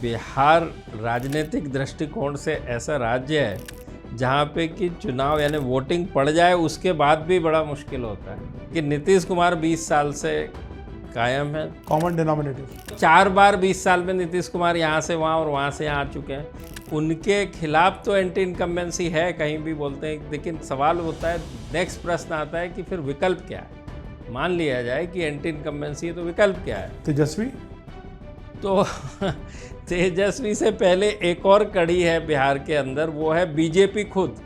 बिहार राजनीतिक दृष्टिकोण से ऐसा राज्य है जहाँ पे कि चुनाव यानी वोटिंग पड़ जाए उसके बाद भी बड़ा मुश्किल होता है कि नीतीश कुमार 20 साल से कायम है। कॉमन डिनोमिनेटर 4 बार 20 साल में नीतीश कुमार यहाँ से वहाँ और वहाँ से यहाँ आ चुके हैं। उनके खिलाफ तो एंटी इनकम्बेंसी है, कहीं भी बोलते हैं, लेकिन सवाल होता है, नेक्स्ट प्रश्न आता है कि फिर विकल्प क्या है। मान लिया जाए कि एंटी इनकम्बेंसी है तो विकल्प क्या है? तेजस्वी तो तेजस्वी से पहले एक और कड़ी है बिहार के अंदर, वो है बीजेपी खुद।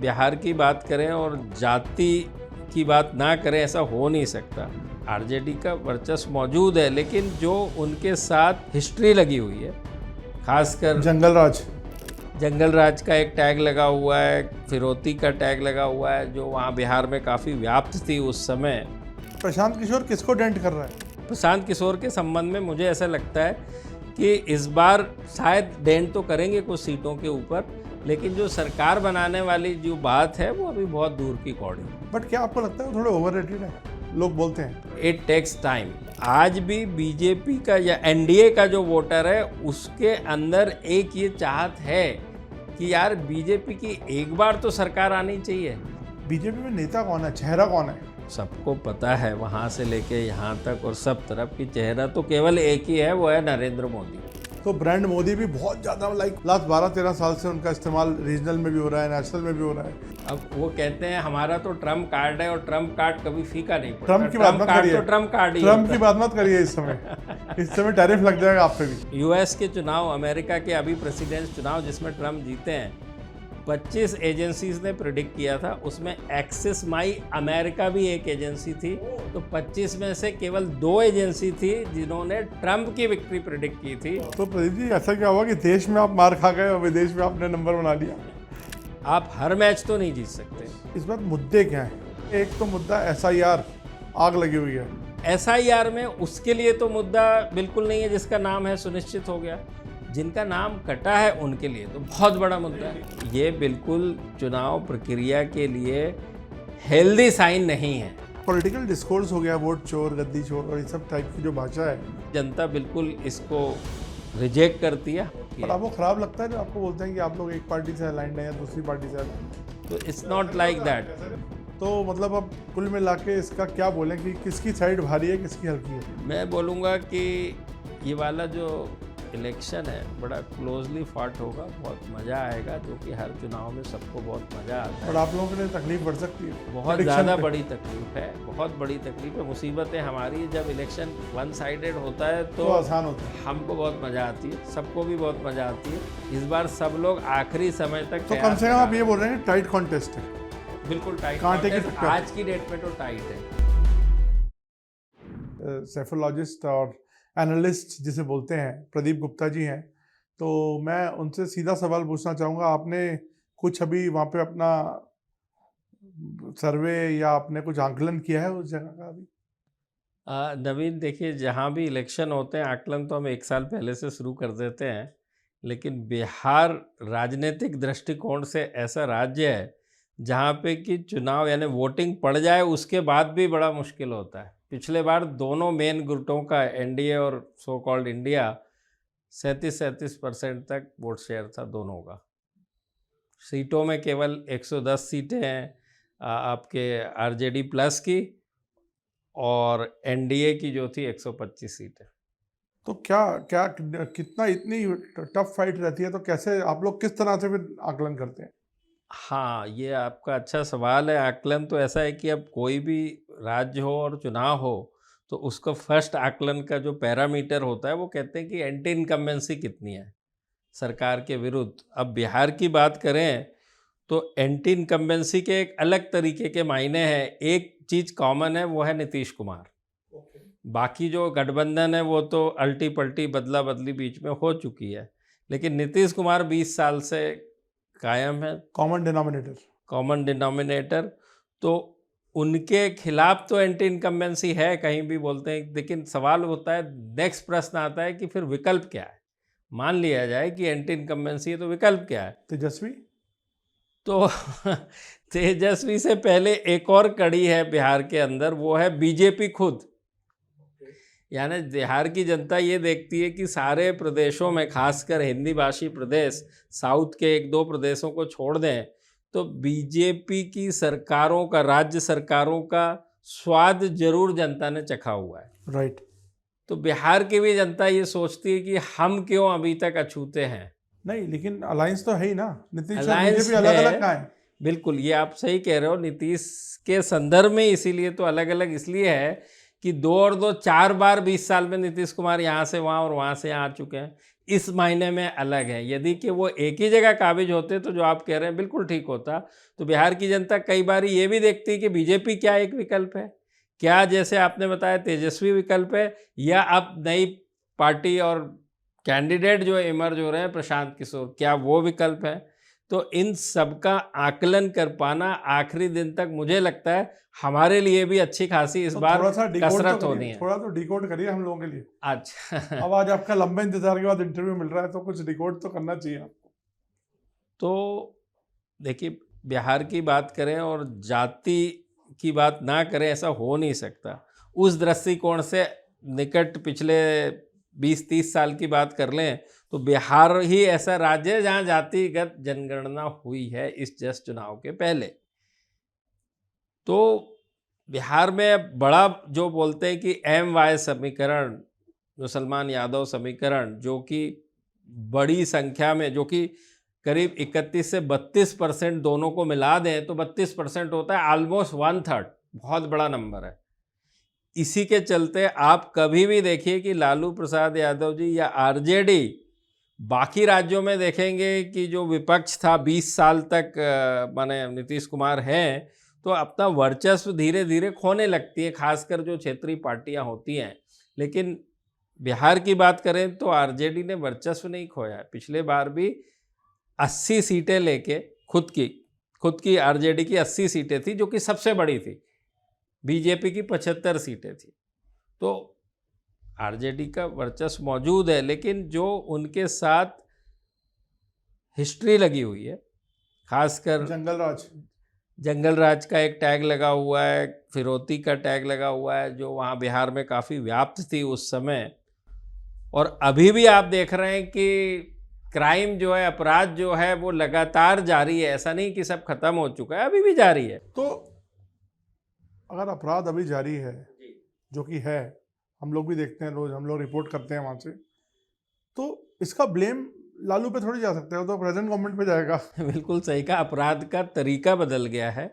बिहार की बात करें और जाति की बात ना करें, ऐसा हो नहीं सकता। आरजेडी का वर्चस्व मौजूद है, लेकिन जो उनके साथ हिस्ट्री लगी हुई है, खासकर जंगल राज का एक टैग लगा हुआ है, फिरौती का टैग लगा हुआ है, जो वहाँ बिहार में काफ़ी व्याप्त थी उस समय। प्रशांत किशोर किसको डेंट कर रहा है? प्रशांत किशोर के संबंध में मुझे ऐसा लगता है कि इस बार शायद डेंट तो करेंगे कुछ सीटों के ऊपर, लेकिन जो सरकार बनाने वाली जो बात है वो अभी बहुत दूर की कौड़ी। बट क्या आपको लगता है वो थोड़े ओवररेटेड है? लोग बोलते हैं इट टेक्स टाइम। आज भी बीजेपी का या एनडीए का जो वोटर है उसके अंदर एक ये चाहत है कि यार बीजेपी की एक बार तो सरकार आनी चाहिए। बीजेपी में नेता कौन है, चेहरा कौन है? सबको पता है, वहाँ से लेके यहाँ तक और सब तरफ की चेहरा तो केवल एक ही है, वो है नरेंद्र मोदी। तो ब्रांड मोदी भी बहुत ज़्यादा लास्ट 12-13 साल से उनका इस्तेमाल रीजनल में भी हो रहा है, नेशनल में भी हो रहा है। अब वो कहते हैं हमारा तो ट्रम्प कार्ड है, और ट्रम्प कार्ड कभी फीका नहीं पड़ता। ट्रम्प की बात मत करिए, तो ट्रम्प कार्ड ही ट्रम्प की बात मत करिए इस समय टैरिफ लग जाएगा आप पे भी। यूएस के चुनाव, अमेरिका के अभी प्रेसिडेंट चुनाव जिसमें ट्रम्प जीते हैं, 25 एजेंसीज ने प्रिडिक्ट किया था, उसमें एक्सिस माई अमेरिका भी एक एजेंसी थी। तो 25 में से केवल 2 एजेंसी थी जिन्होंने ट्रम्प की विक्ट्री प्रिडिक्ट की थी। तो प्रदीप जी, ऐसा क्या हुआ कि देश में आप मार खा गए और विदेश में आपने नंबर बना लिया? आप हर मैच तो नहीं जीत सकते। इस बार मुद्दे क्या हैं? एक तो मुद्दा SIR, आग लगी हुई है। SIR में उसके लिए तो मुद्दा बिल्कुल नहीं है जिसका नाम है सुनिश्चित हो गया। जिनका नाम कटा है उनके लिए तो बहुत बड़ा मुद्दा है। ये बिल्कुल चुनाव प्रक्रिया के लिए हेल्दी साइन नहीं है। पॉलिटिकल डिस्कोर्स हो गया, वोट चोर, गद्दी चोर और ये सब टाइप की जो भाषा है, जनता बिल्कुल इसको रिजेक्ट करती है। पर आपको खराब लगता है जब आपको बोलते हैं कि आप लोग एक पार्टी से अलाइंड हैं या दूसरी पार्टी से अलाइंड? तो इट्स नॉट लाइक दैट। तो मतलब अब कुल मिला के इसका क्या बोलें कि किसकी साइड भारी है, किसकी हल्की है? मैं बोलूँगा कि ये वाला जो इलेक्शन है बड़ा क्लोजली फाट होगा, बहुत मज़ा आएगा, जो कि हर चुनाव में सबको बहुत मज़ा आता है। और आप लोगों के लिए तकलीफ बढ़ सकती है? बहुत ज़्यादा बड़ी तकलीफ है, बहुत बड़ी तकलीफ है। मुसीबतें हमारी, जब इलेक्शन वन साइडेड होता है तो आसान होता है। हमको बहुत मज़ा आती है, सबको भी बहुत मज़ा आती है। इस बार सब लोग आखिरी समय तक तो कम से कम आप ये बोल रहे हैं टाइट कॉन्टेस्ट है? बिल्कुल टाइट कांटे की कॉन्टेस्ट, टक्कर। आज की डेट में तो टाइट है। सेफोलॉजिस्ट और एनालिस्ट जिसे बोलते हैं, प्रदीप गुप्ता जी हैं। तो मैं उनसे सीधा सवाल पूछना चाहूँगा, आपने कुछ अभी वहाँ पे अपना सर्वे या आपने कुछ आंकलन किया है उस जगह का अभी? नवीन, देखिए, जहाँ भी इलेक्शन होते हैं आकलन तो हम 1 साल पहले से शुरू कर देते हैं, लेकिन बिहार राजनीतिक दृष्टिकोण से ऐसा राज्य है जहाँ पे कि चुनाव यानी वोटिंग पड़ जाए उसके बाद भी बड़ा मुश्किल होता है। पिछले बार दोनों मेन गुटों का, एनडीए और सो कॉल्ड इंडिया, 37% तक वोट शेयर था दोनों का। सीटों में केवल 110 सीटें हैं आपके आरजेडी प्लस की, और एनडीए की जो थी 125 सीटें। तो क्या क्या कितना इतनी टफ फाइट रहती है, तो कैसे आप लोग किस तरह से फिर आकलन करते हैं? हाँ, ये आपका अच्छा सवाल है। आकलन तो ऐसा है कि अब कोई भी राज्य हो और चुनाव हो तो उसका फर्स्ट आकलन का जो पैरामीटर होता है वो कहते हैं कि एंटी इनकम्बेंसी कितनी है सरकार के विरुद्ध। अब बिहार की बात करें तो एंटी इनकम्बेंसी के एक अलग तरीके के मायने हैं। एक चीज़ कॉमन है, वो है नीतीश कुमार। बाकी जो गठबंधन है वो तो अल्टी पल्टी बदला बदली बीच में हो चुकी है, लेकिन नीतीश कुमार 20 साल से कायम है। Common denominator. तो उनके खिलाफ तो एंटी इनकम्बेंसी है, कहीं भी बोलते हैं, लेकिन सवाल होता है, नेक्स्ट प्रश्न आता है कि फिर विकल्प क्या है। मान लिया जाए कि एंटी इनकम्बेंसी है तो विकल्प क्या है? तेजस्वी तो तेजस्वी से पहले एक और कड़ी है बिहार के अंदर, वो है बीजेपी खुद। यानी बिहार की जनता ये देखती है कि सारे प्रदेशों में, खासकर हिंदी भाषी प्रदेश, साउथ के एक दो प्रदेशों को छोड़ दें, तो बीजेपी की सरकारों का, राज्य सरकारों का स्वाद जरूर जनता ने चखा हुआ है। राइट। तो बिहार की भी जनता ये सोचती है कि हम क्यों अभी तक अछूते हैं। नहीं, लेकिन अलायंस तो है ही ना, नीतीश और अलायंस बीजेपी अलग अलग है, कहाँ है? बिल्कुल, ये आप सही कह रहे हो। नीतीश के संदर्भ में इसीलिए तो अलग अलग इसलिए है कि 2 और 2 4 बार 20 साल में नीतीश कुमार यहाँ से वहाँ और वहाँ से यहाँ आ चुके हैं। इस मायने में अलग है। यदि कि वो एक ही जगह काबिज होते तो जो आप कह रहे हैं बिल्कुल ठीक होता। तो बिहार की जनता कई बार ये भी देखती है कि बीजेपी क्या एक विकल्प है, क्या जैसे आपने बताया तेजस्वी विकल्प है, या अब नई पार्टी और कैंडिडेट जो इमर्ज हो रहे हैं प्रशांत किशोर, क्या वो विकल्प है। तो इन सब का आकलन कर पाना आखिरी दिन तक मुझे लगता है हमारे लिए भी अच्छी खासी इस तो बार थोड़ा सा डिकोड कसरत तो होनी करिए, है। थोड़ा तो डिकोड करिए हम लोगों के लिए। अच्छा अब आज आपका लंबे इंतजार के बाद इंटरव्यू मिल रहा है, तो कुछ डिकोड तो करना चाहिए आपको। तो देखिए, बिहार की बात करें और जाति की बात ना करें, ऐसा हो नहीं सकता। उस दृष्टिकोण से निकट पिछले 20-30 साल की बात कर लें तो बिहार ही ऐसा राज्य है जहां जातिगत जनगणना हुई है इस जस्ट चुनाव के पहले। तो बिहार में बड़ा जो बोलते हैं कि MY समीकरण, मुसलमान यादव समीकरण, जो कि बड़ी संख्या में, जो कि करीब 31 से 32% दोनों को मिला दें तो 32% होता है, ऑलमोस्ट 1/3, बहुत बड़ा नंबर है। इसी के चलते आप कभी भी देखिए कि लालू प्रसाद यादव जी या आरजेडी बाकी राज्यों में देखेंगे कि जो विपक्ष था 20 साल तक, माने नीतीश कुमार हैं, तो अपना वर्चस्व धीरे धीरे खोने लगती है, खासकर जो क्षेत्रीय पार्टियां होती हैं। लेकिन बिहार की बात करें तो आरजेडी ने वर्चस्व नहीं खोया है। पिछले बार भी 80 सीटें लेके खुद की आरजेडी की 80 सीटें थी, जो कि सबसे बड़ी थी। बीजेपी की 75 सीटें थी। तो आरजेडी का वर्चस्व मौजूद है, लेकिन जो उनके साथ हिस्ट्री लगी हुई है, खासकर जंगल राज का एक टैग लगा हुआ है, फिरौती का टैग लगा हुआ है, जो वहाँ बिहार में काफ़ी व्याप्त थी उस समय। और अभी भी आप देख रहे हैं कि क्राइम जो है, अपराध जो है, वो लगातार जारी है। ऐसा नहीं कि सब खत्म हो चुका है, अभी भी जारी है। तो अगर अपराध अभी जारी है, जो कि है, हम लोग भी देखते हैं, रोज हम लोग रिपोर्ट करते हैं वहाँ से, तो इसका ब्लेम लालू पे थोड़ी जा सकता है, वो तो प्रेजेंट गवर्नमेंट पे जाएगा। बिल्कुल सही कहा, अपराध का तरीका बदल गया है,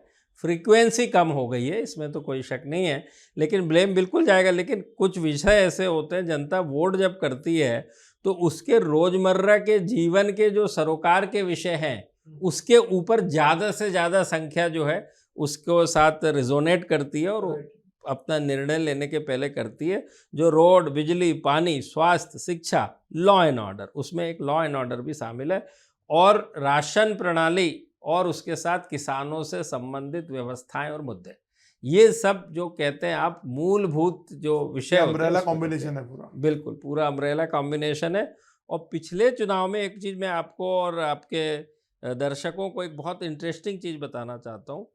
फ्रीक्वेंसी कम हो गई है, इसमें तो कोई शक नहीं है, लेकिन ब्लेम बिल्कुल जाएगा। लेकिन कुछ विषय ऐसे होते हैं, जनता वोट जब करती है तो उसके रोजमर्रा के जीवन के जो सरोकार के विषय हैं, उसके ऊपर ज़्यादा से ज़्यादा संख्या जो है उसको साथ रिजोनेट करती है और अपना निर्णय लेने के पहले करती है। जो रोड, बिजली, पानी, स्वास्थ्य, शिक्षा, लॉ एंड ऑर्डर, उसमें एक लॉ एंड ऑर्डर भी शामिल है, और राशन प्रणाली, और उसके साथ किसानों से संबंधित व्यवस्थाएं और मुद्दे, ये सब जो कहते हैं आप मूलभूत जो विषय होते हैं, अम्ब्रेला उसको कॉम्बिनेशन कहते है हैं। पूरा। बिल्कुल, पूरा अम्ब्रेला कॉम्बिनेशन है। और पिछले चुनाव में एक चीज़ मैं आपको और आपके दर्शकों को एक बहुत इंटरेस्टिंग चीज़ बताना चाहता हूँ।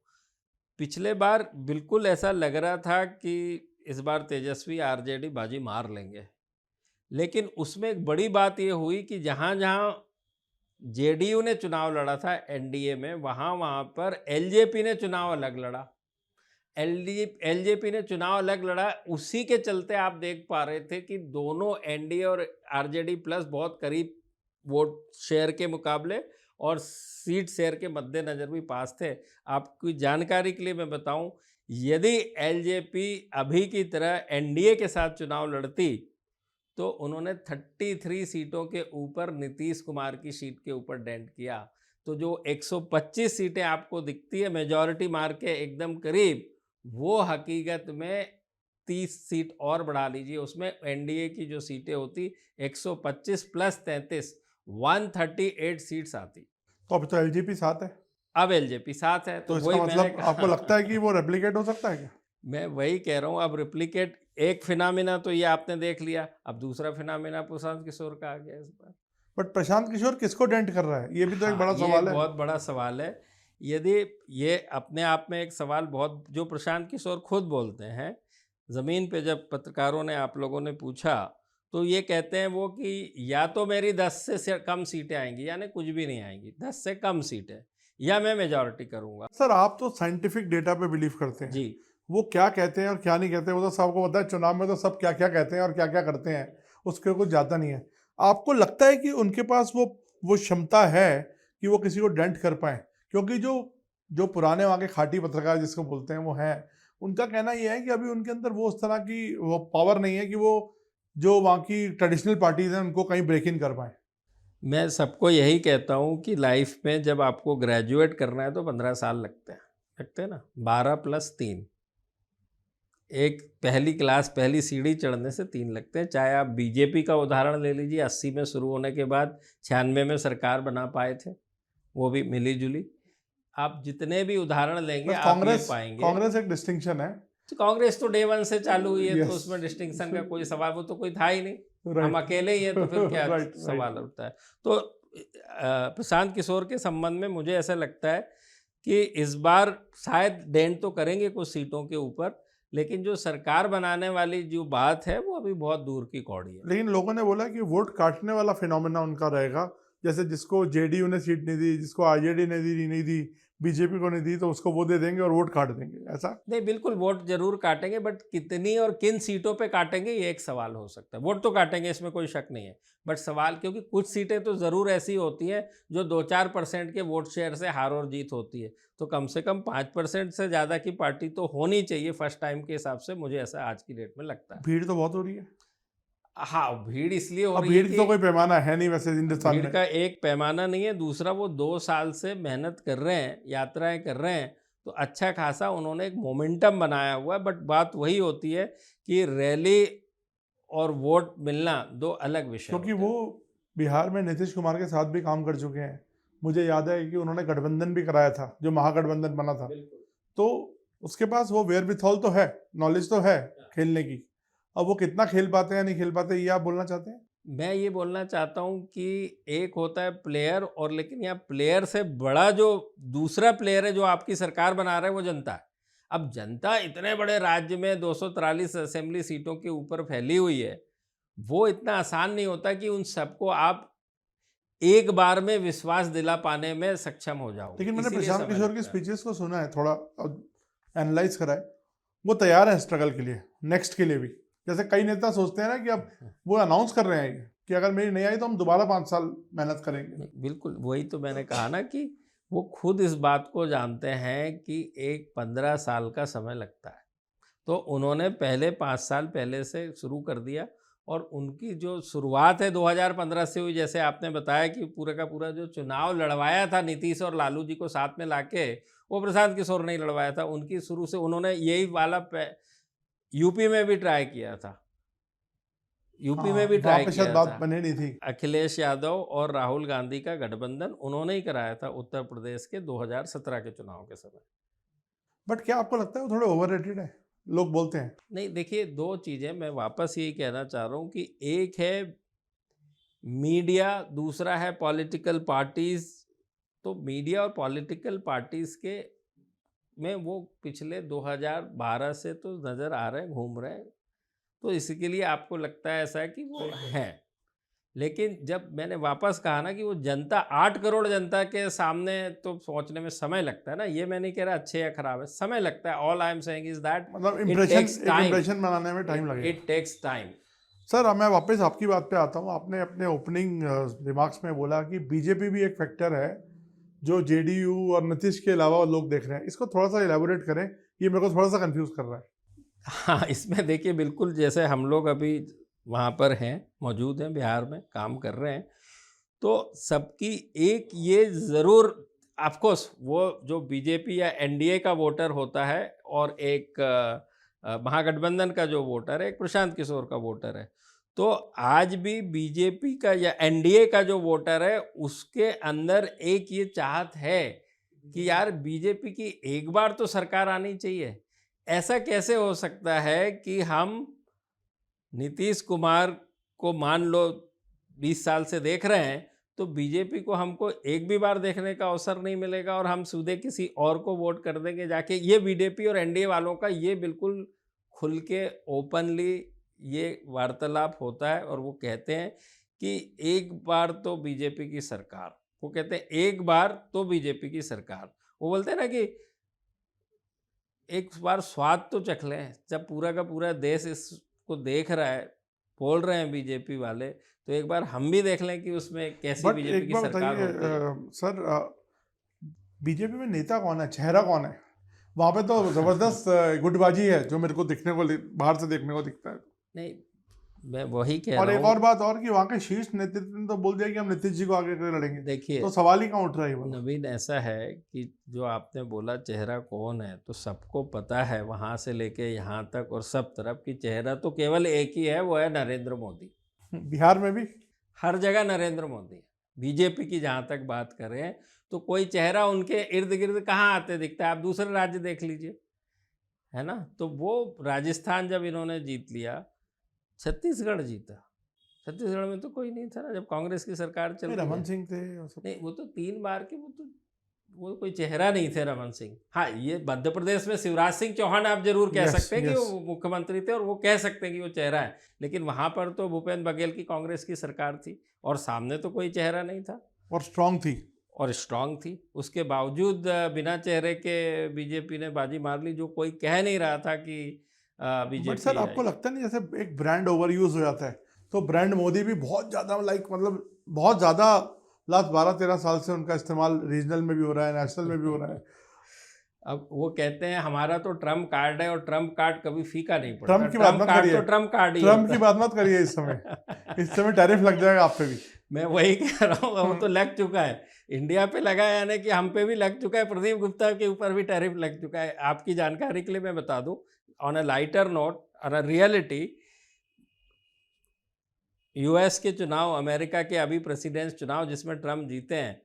पिछले बार बिल्कुल ऐसा लग रहा था कि इस बार तेजस्वी आरजेडी बाजी मार लेंगे, लेकिन उसमें एक बड़ी बात ये हुई कि जहाँ जहाँ जेडीयू ने चुनाव लड़ा था एनडीए में, वहाँ पर एलजेपी ने चुनाव अलग लड़ा। एलजेपी ने चुनाव अलग लड़ा, उसी के चलते आप देख पा रहे थे कि दोनों एनडीए और आरजेडी प्लस बहुत करीब वोट शेयर के मुकाबले और सीट शेयर के मद्देनज़र भी पास थे। आपकी जानकारी के लिए मैं बताऊं, यदि एलजेपी अभी की तरह एनडीए के साथ चुनाव लड़ती तो उन्होंने 33 सीटों के ऊपर नीतीश कुमार की सीट के ऊपर डेंट किया। तो जो 125 सीटें आपको दिखती है मेजॉरिटी मार के एकदम करीब, वो हकीकत में 30 सीट और बढ़ा लीजिए, उसमें एनडीए की जो सीटें होती 125 प्लस 33, 138 सीट्स आती। तो अभी तो एलजेपी साथ है, अब एलजेपी साथ है, तो तो इसका वही मैंने मतलब आपको लगता है कि वो रेप्लिकेट हो सकता है क्या? मैं वही कह रहा हूँ, अब रिप्लिकेट, एक फिनोमिना तो ये आपने देख लिया, अब दूसरा फिनोमिना प्रशांत किशोर का आ गया इस बार। बट प्रशांत किशोर किसको डेंट कर रहा है, ये भी तो एक बड़ा ये सवाल है। बहुत बड़ा सवाल है। यदि ये अपने आप में एक सवाल, बहुत, जो प्रशांत किशोर खुद बोलते हैं ज़मीन पे जब पत्रकारों ने, आप लोगों ने पूछा, तो ये कहते हैं वो कि या तो मेरी 10 से कम सीटें आएँगी, यानी कुछ भी नहीं आएँगी, 10 से कम सीटें, या मैं मेजॉरिटी करूँगा। सर आप तो साइंटिफिक डेटा पे बिलीव करते हैं, जी। वो क्या कहते हैं और क्या नहीं कहते हैं वो तो सबको पता है। चुनाव में तो सब क्या क्या कहते हैं और क्या क्या करते हैं, उसके कुछ जाता नहीं है। आपको लगता है कि उनके पास वो क्षमता है कि वो किसी को डेंट कर पाए? क्योंकि जो जो पुराने वहाँ के खाटी पत्रकार जिसको बोलते हैं वो हैं, उनका कहना ये है कि अभी उनके अंदर वो उस तरह की वो पावर नहीं है कि वो जो वहाँ की ट्रेडिशनल पार्टीज हैं उनको कहीं ब्रेक इन कर पाए। मैं सबको यही कहता हूँ कि लाइफ में जब आपको ग्रेजुएट करना है तो 15 साल लगते हैं ना, 12 प्लस 3, एक पहली क्लास पहली सीढ़ी चढ़ने से 3 लगते हैं। चाहे आप बीजेपी का उदाहरण ले लीजिए, 80 में शुरू होने के बाद 96 में सरकार बना पाए थे, वो भी मिली जुली। आप जितने भी उदाहरण लेंगे बस आप ये कांग्रेस पाएंगे। कांग्रेस एक डिस्टिंक्शन है। तो कांग्रेस तो डे वन से चालू हुई है, तो यस। उसमें डिस्टिंक्शन का कोई सवाल, वो तो कोई था ही नहीं, हम राइट। अकेले ही हैं, तो फिर क्या राइट सवाल राइट। उठता है। तो प्रशांत किशोर के संबंध में मुझे ऐसा लगता है कि इस बार शायद डेंट तो करेंगे कुछ सीटों के ऊपर, लेकिन जो सरकार बनाने वाली जो बात है वो अभी बहुत दूर की कौड़ी है। लेकिन लोगों ने बोला कि वोट काटने वाला फिनोमेना उनका रहेगा। जैसे जिसको जेडीयू ने सीट नहीं दी, जिसको आरजेडी ने दी नहीं दी, बीजेपी को नहीं दी, तो उसको वो दे देंगे और वोट काट देंगे, ऐसा? नहीं, बिल्कुल वोट जरूर काटेंगे, बट कितनी और किन सीटों पे काटेंगे ये एक सवाल हो सकता है। वोट तो काटेंगे, इसमें कोई शक नहीं है, बट सवाल, क्योंकि कुछ सीटें तो ज़रूर ऐसी होती हैं जो 2-4% के वोट शेयर से हार और जीत होती है, तो कम से कम 5% से ज़्यादा की पार्टी तो होनी चाहिए फर्स्ट टाइम के हिसाब से, मुझे ऐसा आज की डेट में लगता है। भीड़ तो बहुत हो रही है। हाँ, भीड़ इसलिए हो अब रही है भीड़ की कि तो कोई पैमाना है नहीं वैसे हिंदुस्तान भीड़ में। का एक पैमाना नहीं है, दूसरा वो 2 साल से मेहनत कर रहे हैं, यात्राएं कर रहे हैं, तो अच्छा खासा उन्होंने एक मोमेंटम बनाया हुआ है। बट बात वही होती है कि रैली और वोट मिलना दो अलग विषय क्योंकि होते वो हैं। बिहार में नीतीश कुमार के साथ भी काम कर चुके हैं। मुझे याद है कि उन्होंने गठबंधन भी कराया था, जो महागठबंधन बना था। बिल्कुल। तो उसके पास वो वेयरविथॉल तो है, नॉलेज तो है खेलने की। अब वो कितना खेल पाते हैं या नहीं खेल पाते, ये आप बोलना चाहते हैं? मैं ये बोलना चाहता हूँ कि एक होता है प्लेयर, और लेकिन यहाँ प्लेयर से बड़ा जो दूसरा प्लेयर है जो आपकी सरकार बना रहा है वो जनता है। अब जनता इतने बड़े राज्य में 243 असेंबली सीटों के ऊपर फैली हुई है, वो इतना आसान नहीं होता कि उन सबको आप एक बार में विश्वास दिला पाने में सक्षम हो जाओगे, लेकिन मैंने इसीलिए प्रशांत समय किशोर की लगता है। स्पीचेस को सुना है, थोड़ा एनालाइज करा है। वो तैयार है स्ट्रगल के लिए, नेक्स्ट के लिए भी। जैसे कई नेता सोचते हैं ना कि अब वो अनाउंस कर रहे हैं कि अगर मेरी नहीं आई तो हम दोबारा 5 साल मेहनत करेंगे। नहीं, बिल्कुल वही तो मैंने कहा ना कि वो खुद इस बात को जानते हैं कि एक 15 साल का समय लगता है, तो उन्होंने पहले 5 साल पहले से शुरू कर दिया, और उनकी जो शुरुआत है 2015 से हुई, जैसे आपने बताया कि पूरा का पूरा जो चुनाव लड़वाया था नीतीश और लालू जी को साथ में लाके, वो प्रशांत किशोर नहीं लड़वाया था। उनकी शुरू से उन्होंने यही वाला यूपी में भी ट्राई किया था, यूपी में हाँ, भी वहाँ ट्राई पे शायद किया बात था। बने नहीं थी। अखिलेश यादव और राहुल गांधी का गठबंधन उन्होंने ही कराया था उत्तर प्रदेश के 2017 के चुनाव के समय। बट क्या आपको लगता है वो थोड़े ओवररेटेड है? लोग बोलते हैं। नहीं, देखिए, दो चीज़ें मैं वापस यही कहना चाह रहा हूँ कि एक है मीडिया, दूसरा है पॉलिटिकल पार्टीज़। तो मीडिया और पॉलिटिकल पार्टीज़ के में वो पिछले 2012 से तो नज़र आ रहे हैं, घूम रहे हैं, तो इसके लिए आपको लगता है ऐसा है कि वो हैं। लेकिन जब मैंने वापस कहा ना कि वो जनता, 8 करोड़ जनता के सामने तो सोचने में समय लगता है ना, ये मैं नहीं कह रहा अच्छे या खराब है, समय लगता है। All I am saying is that मतलब इट इम्प्रेशन, टेक्स एक टाइम, इम्प्रेशन बनाने में टाइम लगेगा। It takes time. सर अब मैं वापस आपकी बात पे आता हूँ। आपने अपने ओपनिंग रिमार्क्स में बोला कि बीजेपी भी एक फैक्टर है जो जेडीयू और नीतीश के अलावा लोग देख रहे हैं। इसको थोड़ा सा इलेबोरेट करें, ये मेरे को थोड़ा सा कंफ्यूज कर रहा है। हाँ, इसमें देखिए, बिल्कुल जैसे हम लोग अभी वहाँ पर हैं, मौजूद हैं, बिहार में काम कर रहे हैं, तो सबकी एक ये ज़रूर, ऑफ कोर्स वो जो बीजेपी या एनडीए का वोटर होता है और एक महागठबंधन का जो वोटर है, एक प्रशांत किशोर का वोटर है, तो आज भी बीजेपी का या एनडीए का जो वोटर है उसके अंदर एक ये चाहत है कि यार बीजेपी की एक बार तो सरकार आनी चाहिए। ऐसा कैसे हो सकता है कि हम नीतीश कुमार को मान लो 20 साल से देख रहे हैं, तो बीजेपी को हमको एक भी बार देखने का अवसर नहीं मिलेगा और हम सीधे किसी और को वोट कर देंगे जाके। ये बीजेपी और एनडीए वालों का ये बिल्कुल खुल के ओपनली ये वार्तालाप होता है और वो कहते हैं कि एक बार तो बीजेपी की सरकार, वो कहते हैं एक बार तो बीजेपी की सरकार, वो बोलते हैं ना कि एक बार स्वाद तो चख लें। जब पूरा का पूरा देश इसको देख रहा है, बोल रहे हैं बीजेपी वाले, तो एक बार हम भी देख लें कि उसमें कैसी बट बीजेपी एक की बार सरकार बताइए होती है। सर, बीजेपी में नेता कौन है, चेहरा कौन है? वहां पे तो जबरदस्त गुटबाजी है जो मेरे को बाहर से देखने को दिखता है। नहीं, मैं वही कह और रहा एक और हूँ। बात और कि वहाँ के शीर्ष नेतृत्व ने तो बोल दिया कि हम नीतीश जी को आगे करके लड़ेंगे, देखिए तो सवाल ही कहाँ उठ रहा है ये वाला? नवीन, ऐसा है कि जो आपने बोला चेहरा कौन है, तो सबको पता है वहाँ से लेके यहाँ तक और सब तरफ कि चेहरा तो केवल एक ही है, वो है नरेंद्र मोदी। बिहार में भी हर जगह नरेंद्र मोदी। बीजेपी की जहाँ तक बात करें तो कोई चेहरा उनके इर्द गिर्द कहाँ आते दिखता है? आप दूसरे राज्य देख लीजिए, है ना? तो वो राजस्थान जब इन्होंने जीत लिया, छत्तीसगढ़ जीता। छत्तीसगढ़ में तो कोई नहीं था ना जब कांग्रेस की सरकार चल नहीं, रही रमन है। सिंह थे और सब। नहीं, वो तो 3 बार के, वो कोई चेहरा नहीं थे रमन सिंह। हाँ, ये मध्य प्रदेश में शिवराज सिंह चौहान आप जरूर कह यस सकते हैं कि यस। वो मुख्यमंत्री थे और वो कह सकते हैं कि वो चेहरा है, लेकिन वहाँ पर तो भूपेंद्र बघेल की कांग्रेस की सरकार थी और सामने तो कोई चेहरा नहीं था और स्ट्रांग थी। और स्ट्रांग थी। उसके बावजूद बिना चेहरे के बीजेपी ने बाजी मार ली, जो कोई कह नहीं रहा था कि बट सर, बीजेपी आपको आएगी। लगता नहीं जैसे एक ब्रांड ओवर यूज हो जाता है, तो ब्रांड मोदी भी बहुत ज्यादा मतलब बहुत ज्यादा लास्ट 12-13 साल से उनका इस्तेमाल रीजनल में भी हो रहा है, नेशनल में भी हो रहा है। अब वो कहते हैं हमारा तो ट्रम्प कार्ड है और ट्रम्प कार्ड कभी फीका नहीं पड़ता। ट्रम्प की बात ट्रम्प मत कार्ड करिए, तो ट्रम्प कार्ड ही ट्रम्प होता की बात मत करिए इस समय। है। इस समय टैरिफ लग जाएगा आप पे भी। मैं वही कह रहा हूँ, वो तो लग चुका है। इंडिया पे लगा है, यानी कि हम पे भी लग चुका है। प्रदीप गुप्ता के ऊपर भी टैरिफ लग चुका है। आपकी जानकारी के लिए मैं बता दूं, on a lighter note, on a reality, US के चुनाव, अमेरिका के अभी प्रेसिडेंट चुनाव जिसमें ट्रम्प जीते हैं,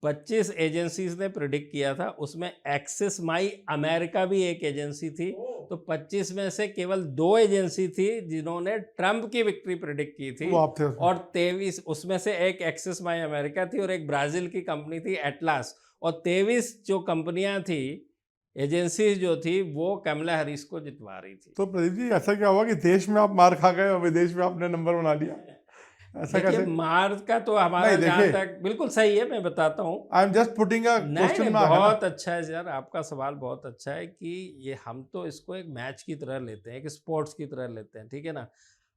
25 एजेंसीज ने प्रिडिक्ट किया था, उसमें एक्सिस माई अमेरिका भी एक एजेंसी थी। तो 25 में से केवल 2 एजेंसी थी जिन्होंने ट्रम्प की विक्ट्री प्रिडिक्ट की थी वो आप थे उसमें। और 23 उसमें से एक एक्सिस माई अमेरिका थी और एक ब्राज़ील की कंपनी थी एटलास, और 23 जो कंपनियां थी, एजेंसीज जो थी, वो कमला हैरिस को जितवा रही थी। तो प्रदीप जी, ऐसा क्या हुआ कि देश में आप मार खा गए और विदेश में आपने नंबर बना लिया? ऐसा देखिए, कैसे? मार का तो हमारा नहीं जहाँ देखिए, तक बिल्कुल सही है, मैं बताता हूँ। I am just putting a नहीं क्वेश्चन नहीं, मार्क, है ना? बहुत अच्छा है सर, आपका सवाल बहुत अच्छा है कि ये हम तो इसको एक मैच की तरह लेते हैं, एक स्पोर्ट्स की तरह लेते हैं, ठीक है ना?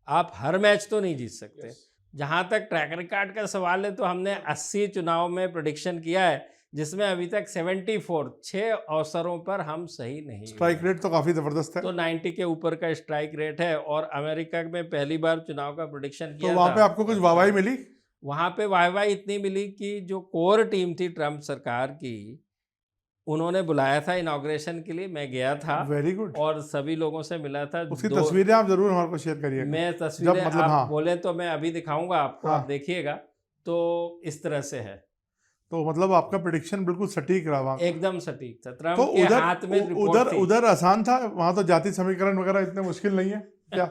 आप हर मैच तो नहीं जीत सकते। जहाँ तक ट्रैक रिकॉर्ड का सवाल है, तो हमने 80 चुनाव में प्रेडिक्शन किया है, जिसमें अभी तक 74 6 अवसरों पर हम सही नहीं हुए स्ट्राइक हैं। रेट तो काफी जबरदस्त है। तो 90 के ऊपर का स्ट्राइक रेट है और अमेरिका में पहली बार चुनाव का प्रेडिक्शन तो किया वहां था। पे आपको कुछ वाहवाही मिली? वहाँ पे वाहवाही इतनी मिली कि जो कोर टीम थी ट्रम्प सरकार की, उन्होंने बुलाया था इनॉग्रेशन के लिए, मैं गया था वेरी गुड। और सभी लोगों से मिला था। उसकी दो, तस्वीरें आप जरूर हमारे को शेयर करिएगा। मैं जब तस्वीरें मतलब, आप हाँ बोले तो मैं अभी दिखाऊंगा आपको, आप हाँ, देखिएगा। तो इस तरह से है, तो मतलब आपका प्रिडिक्शन बिल्कुल सटीक रहा वहाँ का। एकदम सटीक था। तो ट्रम्प के उधर हाथ में उधर रिपोर्ट थी। उधर आसान था, वहां तो जाति समीकरण वगैरह इतने मुश्किल नहीं है क्या?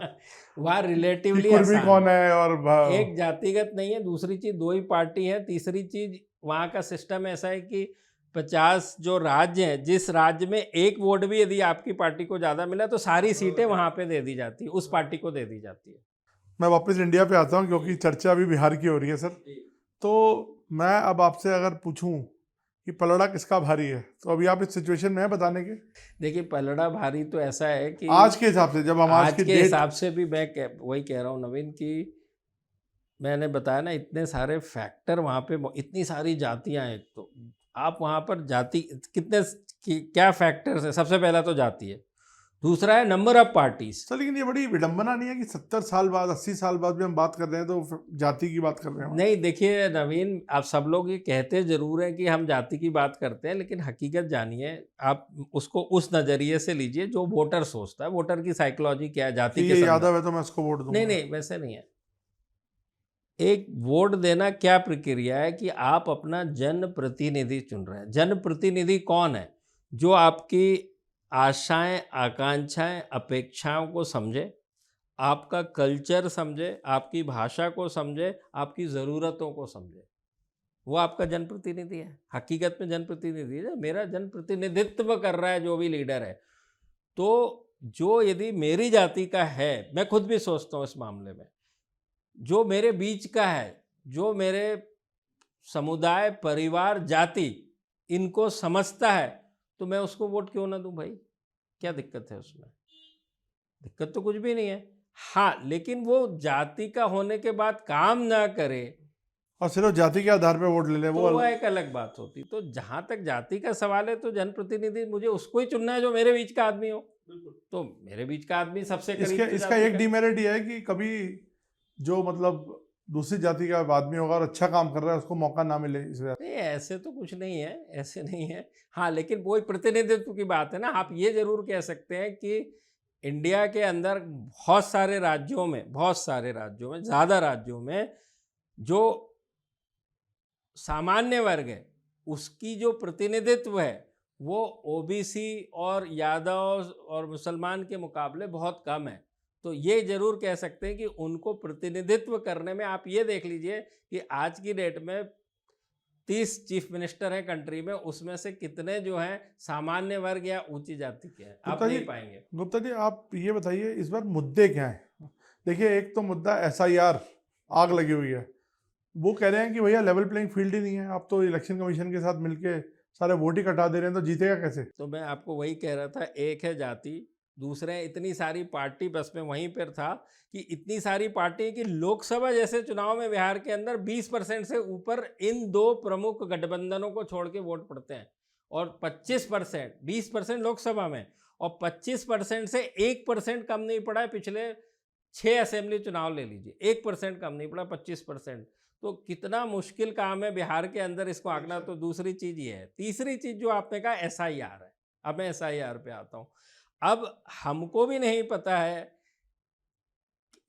वह कि रिलेटिवली कुर्मी आसान कौन है। है और एक जातिगत नहीं है, दूसरी चीज 2 ही पार्टी है, तीसरी चीज वहाँ का सिस्टम ऐसा है कि 50 जो राज्य हैं, जिस राज्य में एक वोट भी यदि आपकी पार्टी को ज़्यादा मिला तो सारी सीटें वहाँ पे दे दी जाती है, उस पार्टी को दे दी जाती है। मैं वापस इंडिया पे आता हूँ क्योंकि चर्चा अभी बिहार की हो रही है सर। तो मैं अब आपसे अगर पूछूं कि पलड़ा किसका भारी है, तो अभी आप इस सिचुएशन में हैं बताने के? देखिए, पलड़ा भारी तो ऐसा है कि आज के हिसाब से, जब हम आज की के डेट। हिसाब से भी मैं वही कह रहा हूँ नवीन, कि मैंने बताया ना, इतने सारे फैक्टर वहाँ पे, इतनी सारी जातियाँ हैं। एक तो आप वहाँ पर जाति कितने क्या फैक्टर्स है? सबसे पहला तो जाति है, दूसरा है नंबर ऑफ पार्टीज। सर लेकिन ये बड़ी विडंबना नहीं है कि 70 साल बाद, 80 साल बाद भी हम बात कर रहे हैं तो जाति की बात कर रहे हैं? नहीं, देखिए नवीन, आप सब लोग ये कहते जरूर हैं कि हम जाति की बात करते हैं, लेकिन हकीकत जानिए, आप उसको उस नज़रिए से लीजिए जो वोटर सोचता है। वोटर की साइकोलॉजी क्या है जाति कि के ये संदर्भ। यादव है तो मैं उसको वोट नहीं दूंगा? नहीं, वैसे नहीं है। एक वोट देना क्या प्रक्रिया है कि आप अपना जन प्रतिनिधि चुन रहे हैं। जन प्रतिनिधि कौन है? जो आपकी आशाएं, आकांक्षाएं, अपेक्षाओं को समझे, आपका कल्चर समझे, आपकी भाषा को समझे, आपकी ज़रूरतों को समझे, वो आपका जनप्रतिनिधि है। हकीकत में जनप्रतिनिधि है, मेरा जनप्रतिनिधित्व कर रहा है जो भी लीडर है। तो जो यदि मेरी जाति का है, मैं खुद भी सोचता हूँ इस मामले में, जो मेरे बीच का है, जो मेरे समुदाय, परिवार, जाति इनको समझता है, तो मैं उसको वोट क्यों ना दूं भाई? क्या दिक्कत है उसमें? दिक्कत तो कुछ भी नहीं है। हाँ, लेकिन वो जाति का होने के बाद काम ना करे और सिर्फ जाति के आधार पे वोट ले ले, तो वो वह एक अलग बात होती। तो जहां तक जाति का सवाल है, तो जनप्रतिनिधि मुझे उसको ही चुनना है जो मेरे बीच का आदमी हो। तो मेरे बीच का आदमी सबसे इसके करीब की इसका जाति एक का है। डिमेरिट ये है कि कभी जो मतलब दूसरी जाति का आदमी होगा और अच्छा काम कर रहा है उसको मौका ना मिले इस वजह से। नहीं, ऐसे तो कुछ नहीं है, ऐसे नहीं है। हाँ, लेकिन वही प्रतिनिधित्व की बात है ना। आप ये जरूर कह सकते हैं कि इंडिया के अंदर बहुत सारे राज्यों में, ज़्यादा राज्यों में जो सामान्य वर्ग है, उसकी जो प्रतिनिधित्व है, वो ओबीसी और यादव और मुसलमान के मुकाबले बहुत कम है। तो ये ज़रूर कह सकते हैं कि उनको प्रतिनिधित्व करने में, आप ये देख लीजिए कि आज की डेट में 30 चीफ मिनिस्टर हैं कंट्री में, उसमें से कितने जो हैं सामान्य वर्ग या ऊंची जाति के हैं? आप नहीं पाएंगे। गुप्ता जी आप ये बताइए इस बार मुद्दे क्या हैं? देखिए एक तो मुद्दा एसआईआर, आग लगी हुई है। वो कह रहे हैं कि भैया लेवल प्लेइंग फील्ड ही नहीं है, आप तो इलेक्शन कमीशन के साथ मिलके सारे वोट ही कटा दे रहे हैं, तो जीतेगा कैसे? तो मैं आपको वही कह रहा था, एक है जाति, दूसरे इतनी सारी पार्टी, बस में वहीं पर था कि इतनी सारी पार्टी कि लोकसभा जैसे चुनाव में बिहार के अंदर 20% से ऊपर इन दो प्रमुख गठबंधनों को छोड़ के वोट पड़ते हैं, और 25%, 20% लोकसभा में, और 25% से 1% कम नहीं पड़ा है। पिछले 6 असेंबली चुनाव ले लीजिए, 1% कम नहीं पड़ा, 25%। तो कितना मुश्किल काम है बिहार के अंदर इसको आंकना। तो दूसरी चीज ये है। तीसरी चीज जो आपने कहा एसआईआर है। अब मैं एसआईआर पे आता हूँ। अब हमको भी नहीं पता है,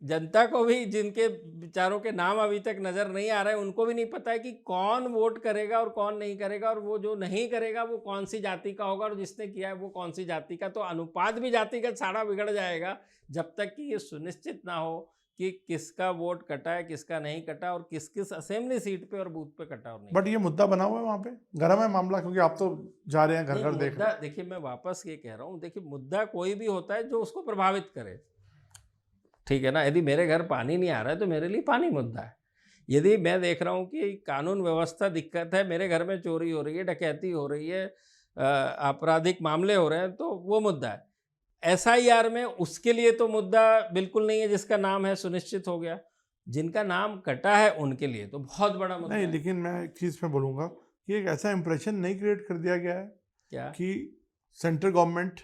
जनता को भी, जिनके विचारों के नाम अभी तक नजर नहीं आ रहे हैं, उनको भी नहीं पता है कि कौन वोट करेगा और कौन नहीं करेगा, और वो जो नहीं करेगा वो कौन सी जाति का होगा, और जिसने किया है वो कौन सी जाति का। तो अनुपात भी जातिगत सारा बिगड़ जाएगा जब तक कि ये सुनिश्चित ना हो कि किसका वोट कटा है, किसका नहीं कटा, और किस किस असेंबली सीट पे और बूथ पे कटा और नहीं। बट ये मुद्दा बना हुआ है वहाँ पे, गर्म है मामला, क्योंकि आप तो जा रहे हैं घर नहीं, घर देख रहे मुद्दा देखिए, मैं वापस ये कह रहा हूँ, देखिए मुद्दा कोई भी होता है जो उसको प्रभावित करे, ठीक है ना। यदि मेरे घर पानी नहीं आ रहा है तो मेरे लिए पानी मुद्दा है। यदि मैं देख रहा हूँ कि कानून व्यवस्था दिक्कत है, मेरे घर में चोरी हो रही है, डकैती हो रही है, आपराधिक मामले हो रहे हैं, तो वो मुद्दा है। एसआईआर में उसके लिए तो मुद्दा बिल्कुल नहीं है, जिसका नाम है सुनिश्चित हो गया। जिनका नाम कटा है उनके लिए तो बहुत बड़ा मुद्दा नहीं, है। लेकिन मैं एक चीज़ में बोलूँगा कि एक ऐसा इंप्रेशन नहीं क्रिएट कर दिया गया है क्या? कि सेंट्रल गवर्नमेंट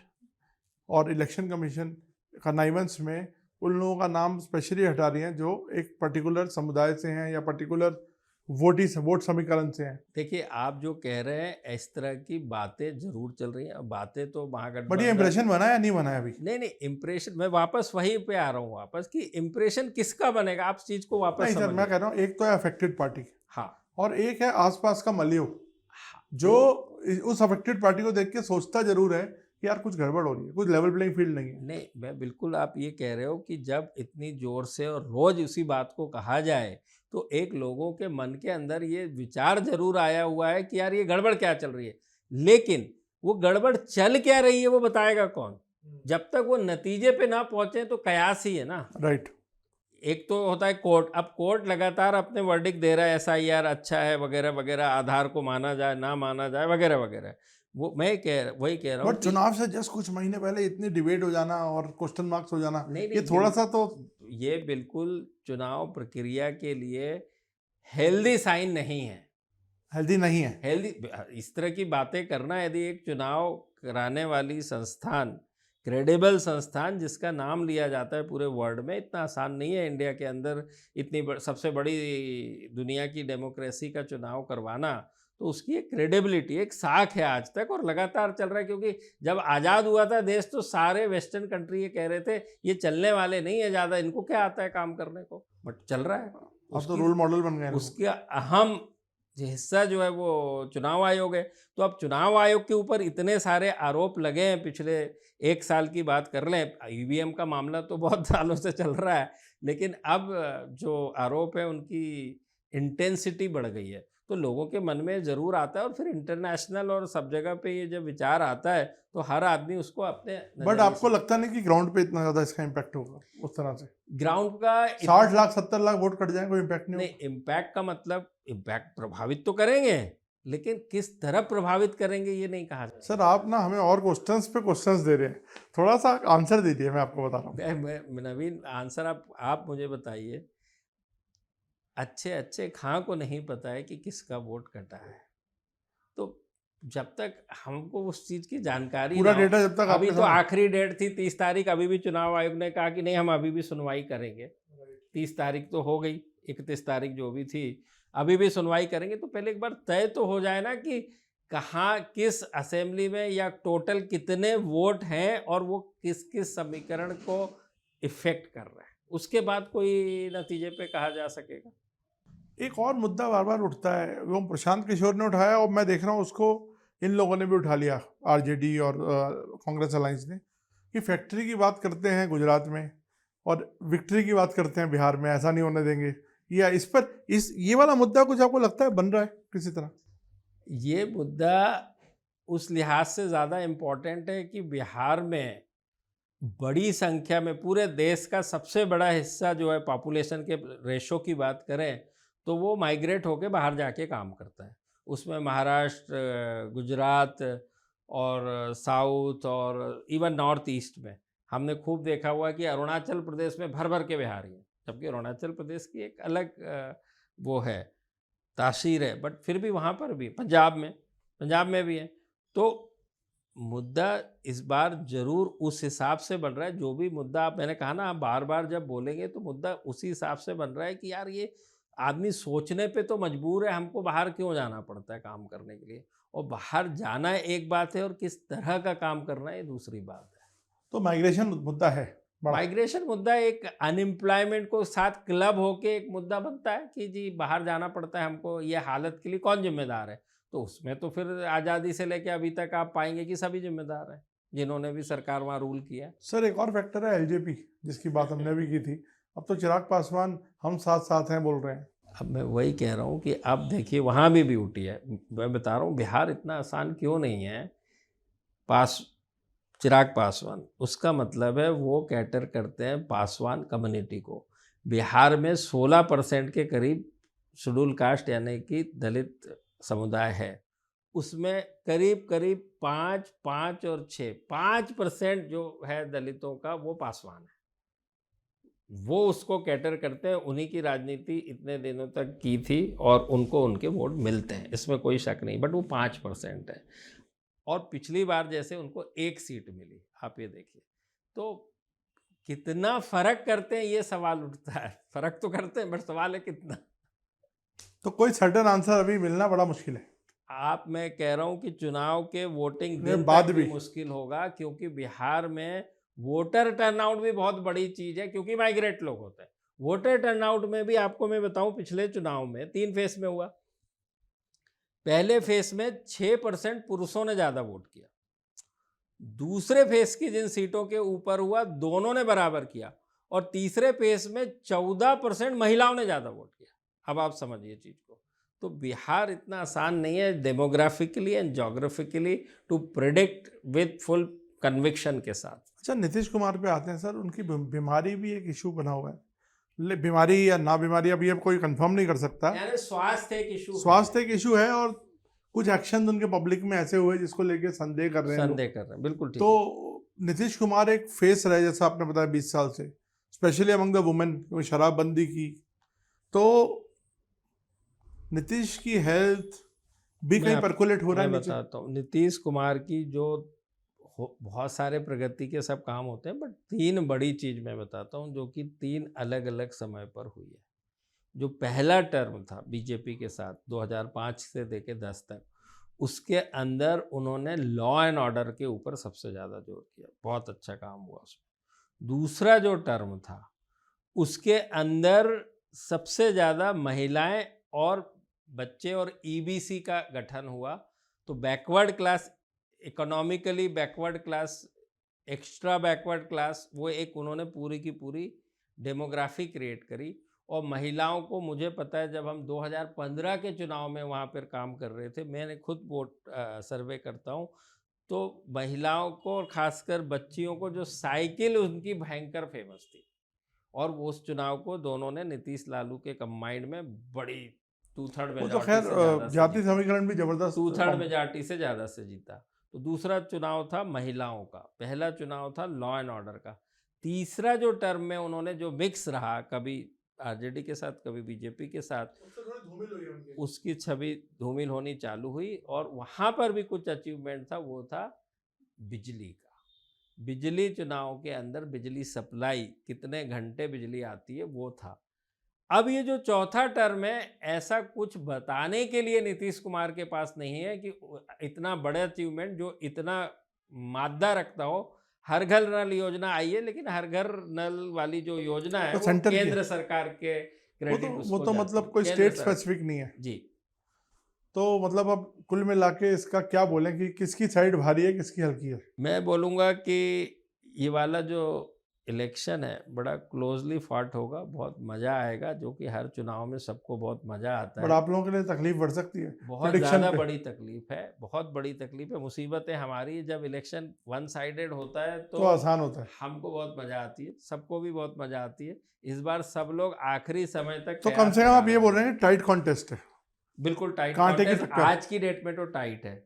और इलेक्शन कमीशन कनाइवेंस में उन लोगों का नाम स्पेशली हटा रही हैं जो एक पर्टिकुलर समुदाय से हैं या पर्टिकुलर वोट समीकरण से हैं। देखिए, आप जो कह रहे हैं इस तरह की बातें जरूर चल रही हैं। बातें तो बट ये महागठबंधन, इंप्रेशन बना या नहीं बना है अभी? नहीं, इम्प्रेशन, मैं वापस वहीं पे आ रहा हूँ वापस कि इम्प्रेशन किसका बनेगा, आप चीज को वापस नहीं सर, मैं समझिए। कह रहा हूँ एक तो है अफेक्टेड पार्टी हाँ, और एक है आसपास का मलियो, जो तो उस अफेक्टेड पार्टी को देख के सोचता जरूर है कि यार कुछ गड़बड़ हो रही है, कुछ लेवल प्लेइंग फील्ड नहीं है। नहीं, मैं बिल्कुल, आप ये कह रहे हो कि जब इतनी जोर से और रोज उसी बात को कहा जाए, तो एक लोगों के मन के अंदर ये विचार जरूर आया हुआ है कि यार ये गड़बड़ क्या चल रही है। लेकिन वो गड़बड़ चल क्या रही है वो बताएगा कौन? जब तक वो नतीजे पे ना पहुंचे तो कयास ही है ना। राइट। एक तो होता है कोर्ट। अब कोर्ट लगातार अपने वर्डिक्ट दे रहा है, एसआईआर अच्छा है वगैरह वगैरह, आधार को माना जाए ना माना जाए वगैरह वगैरह। वो मैं वही कह रहा हूँ बट कि चुनाव से जस्ट कुछ महीने पहले इतनी डिबेट हो जाना और क्वेश्चन मार्क्स हो जाना, नहीं, ये थोड़ा सा तो ये बिल्कुल चुनाव प्रक्रिया के लिए हेल्दी साइन नहीं है। हेल्दी नहीं है। हेल्दी, इस तरह की बातें करना, यदि एक चुनाव कराने वाली संस्थान, क्रेडिबल संस्थान जिसका नाम लिया जाता है पूरे वर्ल्ड में, इतना आसान नहीं है इंडिया के अंदर इतनी सबसे बड़ी दुनिया की डेमोक्रेसी का चुनाव करवाना। तो उसकी एक क्रेडिबिलिटी, एक साख है आज तक, और लगातार चल रहा है। क्योंकि जब आज़ाद हुआ था देश, तो सारे वेस्टर्न कंट्री ये कह रहे थे ये चलने वाले नहीं है ज़्यादा, इनको क्या आता है काम करने को, बट चल रहा है। अब तो रोल मॉडल बन गए। उसका अहम हिस्सा जो है वो चुनाव आयोग है। तो अब चुनाव आयोग के ऊपर इतने सारे आरोप लगे हैं, पिछले 1 साल की बात कर लें, ईवीएम का मामला तो बहुत सालों से चल रहा है, लेकिन अब जो आरोप है उनकी इंटेंसिटी बढ़ गई है, तो लोगों के मन में ज़रूर आता है और फिर इंटरनेशनल और सब जगह पे ये जब विचार आता है तो हर आदमी उसको अपने बट नज़रिए आपको से लगता नहीं कि ग्राउंड पे इतना ज़्यादा इसका इम्पैक्ट होगा उस तरह से? ग्राउंड का 60 लाख 70 लाख वोट कट जाए, कोई इम्पैक्ट नहीं नहीं, होगा? इम्पैक्ट का मतलब इम्पैक्ट प्रभावित तो करेंगे, लेकिन किस तरह प्रभावित करेंगे ये नहीं कहा जा सर आप ना हमें और क्वेश्चंस पे क्वेश्चंस दे रहे हैं, थोड़ा सा आंसर दीजिए, मैं आपको बता रहा हूँ। मैं नवीन आंसर आप मुझे बताइए। अच्छे अच्छे खां को नहीं पता है कि किसका वोट कटा है, तो जब तक हमको उस चीज़ की जानकारी पूरा ना हो। डेटा जब तक अभी आपके तो सामने। आखिरी डेट थी 30 तारीख, अभी भी चुनाव आयोग ने कहा कि नहीं हम अभी भी सुनवाई करेंगे। 30 तारीख तो हो गई, 31 तारीख जो भी थी, अभी भी सुनवाई करेंगे। तो पहले एक बार तय तो हो जाए ना कि कहाँ किस असेंबली में या टोटल कितने वोट हैं और वो किस किस समीकरण को इफेक्ट कर रहे हैं, उसके बाद कोई नतीजे पे कहा जा सकेगा। एक और मुद्दा बार बार उठता है, वो प्रशांत किशोर ने उठाया और मैं देख रहा हूँ उसको इन लोगों ने भी उठा लिया, आरजेडी और कांग्रेस अलायंस ने, कि फैक्ट्री की बात करते हैं गुजरात में और विक्ट्री की बात करते हैं बिहार में, ऐसा नहीं होने देंगे। या इस पर ये वाला मुद्दा कुछ आपको लगता है बन रहा है किसी तरह? ये मुद्दा उस लिहाज से ज़्यादा इम्पोर्टेंट है कि बिहार में बड़ी संख्या में, पूरे देश का सबसे बड़ा हिस्सा जो है पॉपुलेशन के रेशो की बात करें तो वो माइग्रेट होके बाहर जाके काम करता है। उसमें महाराष्ट्र, गुजरात और साउथ और इवन नॉर्थ ईस्ट में हमने खूब देखा हुआ कि अरुणाचल प्रदेश में भर भर के बिहारी हैं, जबकि अरुणाचल प्रदेश की एक अलग वो है, तासीर है, बट फिर भी वहाँ पर भी पंजाब में भी है। तो मुद्दा इस बार ज़रूर उस हिसाब से बन रहा है, जो भी मुद्दा आप, मैंने कहा ना, आप बार बार जब बोलेंगे तो मुद्दा उसी हिसाब से बन रहा है कि यार ये आदमी सोचने पे तो मजबूर है, हमको बाहर क्यों जाना पड़ता है काम करने के लिए, और बाहर जाना एक बात है और किस तरह का काम करना है ये दूसरी बात है। तो माइग्रेशन मुद्दा है बड़ा। माइग्रेशन मुद्दा एक अनएम्प्लॉयमेंट को साथ क्लब होके एक मुद्दा बनता है कि जी बाहर जाना पड़ता है हमको, ये हालत के लिए कौन जिम्मेदार है। तो उसमें तो फिर आज़ादी से लेके अभी तक आप पाएंगे कि सभी जिम्मेदार हैं, जिन्होंने भी सरकार वहाँ रूल किया। सर एक और फैक्टर है एलजेपी, जिसकी बात हमने भी की थी। अब तो चिराग पासवान हम साथ साथ हैं बोल रहे हैं। अब मैं वही कह रहा हूँ कि अब देखिए वहाँ भी उठी है। मैं बता रहा हूँ बिहार इतना आसान क्यों नहीं है। चिराग पासवान, उसका मतलब है वो कैटर करते हैं पासवान कम्युनिटी को। बिहार में 16% के करीब शेड्यूल कास्ट यानी कि दलित समुदाय है। उसमें करीब करीब 5 और 6 5% जो है दलितों का, वो पासवान है। वो उसको कैटर करते हैं, उन्हीं की राजनीति इतने दिनों तक की थी और उनको उनके वोट मिलते हैं, इसमें कोई शक नहीं, बट वो 5% है। और पिछली बार जैसे उनको 1 सीट मिली, आप ये देखिए। तो कितना फर्क करते हैं ये सवाल उठता है। फर्क तो करते हैं बट सवाल है कितना। तो कोई सर्टेन आंसर अभी मिलना बड़ा मुश्किल है। मैं कह रहा हूं कि चुनाव के वोटिंग दिन बाद तक भी भी मुश्किल होगा, क्योंकि बिहार में वोटर टर्नआउट भी बहुत बड़ी चीज है, क्योंकि माइग्रेट लोग होते हैं। वोटर टर्नआउट में भी आपको मैं बताऊं, पिछले चुनाव में 3 फेस में हुआ। पहले फेस में 6% पुरुषों ने ज्यादा वोट किया। दूसरे फेस की जिन सीटों के ऊपर हुआ, दोनों ने बराबर किया। और तीसरे फेस में 14% महिलाओं ने ज्यादा वोट किया। अब आप समझिए चीज को। तो बिहार इतना आसान नहीं है demographically and geographically to predict with full conviction के साथ। अच्छा, नीतीश कुमार पे आते हैं सर। उनकी बीमारी भी एक इशू बना हुआ है। बीमारी या ना बीमारी अभी अब कोई कंफर्म नहीं कर सकता। यानी स्वास्थ्य एक इशू है। स्वास्थ्य एक इशू है और कुछ एक्शन उनके पब्लिक में ऐसे हुए जिसको लेके संदेह कर रहे हैं लोग। संदेह कर रहे हैं, बिल्कुल ठीक तो है। नीतीश कुमार एक फेस रहे, जैसा आपने बताया 20 साल से, स्पेशली अमंग द वुमेन, शराबबंदी की। तो नीतीश की हेल्थ भी कहीं परकुलेट हो रहा है मैं नीचे। बताता हूँ नीतीश कुमार की जो बहुत सारे प्रगति के सब काम होते हैं, बट 3 बड़ी चीज मैं बताता हूँ जो कि 3 अलग अलग समय पर हुई है। जो पहला टर्म था बीजेपी के साथ 2005 से लेके 10 तक, उसके अंदर उन्होंने लॉ एंड ऑर्डर के ऊपर सबसे ज़्यादा जोर किया, बहुत अच्छा काम हुआ उसमें। दूसरा जो टर्म था उसके अंदर सबसे ज़्यादा महिलाएं और बच्चे और ईबीसी का गठन हुआ। तो backward class, economically backward class, extra backward class, वो एक उन्होंने पूरी की पूरी डेमोग्राफी क्रिएट करी। और महिलाओं को, मुझे पता है जब हम 2015 के चुनाव में वहाँ पर काम कर रहे थे, मैंने खुद वोट सर्वे करता हूँ, तो महिलाओं को और खासकर बच्चियों को जो साइकिल उनकी भयंकर फेमस थी, और वो उस चुनाव को दोनों ने नीतीश लालू के कंबाइंड में बड़ी 2/3 वो तो मेजॉरिटी खैर से ज़्यादा से जाति जीता। समीकरण भी जबरदस्त 2/3 मेजॉरिटी से ज़्यादा से जीता। तो दूसरा चुनाव था महिलाओं का, पहला चुनाव था लॉ एंड ऑर्डर का। तीसरा जो टर्म में उन्होंने जो मिक्स रहा, कभी आरजेडी के साथ कभी बीजेपी के साथ, उसकी छवि धूमिल होनी चालू हुई, और वहाँ पर भी कुछ अचीवमेंट था, वो था बिजली का। बिजली चुनाव के अंदर बिजली सप्लाई, कितने घंटे बिजली आती है, वो था। अब ये जो चौथा टर्म है, ऐसा कुछ बताने के लिए नीतीश कुमार के पास नहीं है कि इतना बड़ा अचीवमेंट जो इतना मादा रखता हो। हर घर नल योजना आई है, लेकिन हर घर नल वाली जो योजना है तो वो सेंटर की है। केंद्र सरकार के क्रेडिट वो उसको तो जाती मतलब है, कोई केंद्र स्टेट स्पेसिफिक नहीं है। जी। तो मतलब अब कुल मिला के इसका क्या बोलें कि किसकी साइड भारी है, किसकी हल्की है? मैं बोलूँगा कि ये वाला जो इलेक्शन है बड़ा क्लोजली फॉट होगा, बहुत मज़ा आएगा, जो कि हर चुनाव में सबको बहुत मज़ा आता बट है। आप लोगों के लिए तकलीफ बढ़ सकती है बहुत प्रेडिक्शन ज़्यादा पे। बड़ी तकलीफ है, बहुत बड़ी तकलीफ है। मुसीबत है हमारी, जब इलेक्शन वन साइडेड होता है तो तो आसान होता है। हमको बहुत मज़ा आती है, सबको भी बहुत मज़ा आती है। इस बार सब लोग आखिरी समय तक तो कम कयास से कम लगा आप ये बोल रहे हैं टाइट कॉन्टेस्ट है, बिल्कुल टाइट कांटे की कॉन्टेस्ट, टक्कर। आज की डेट में तो टाइट है।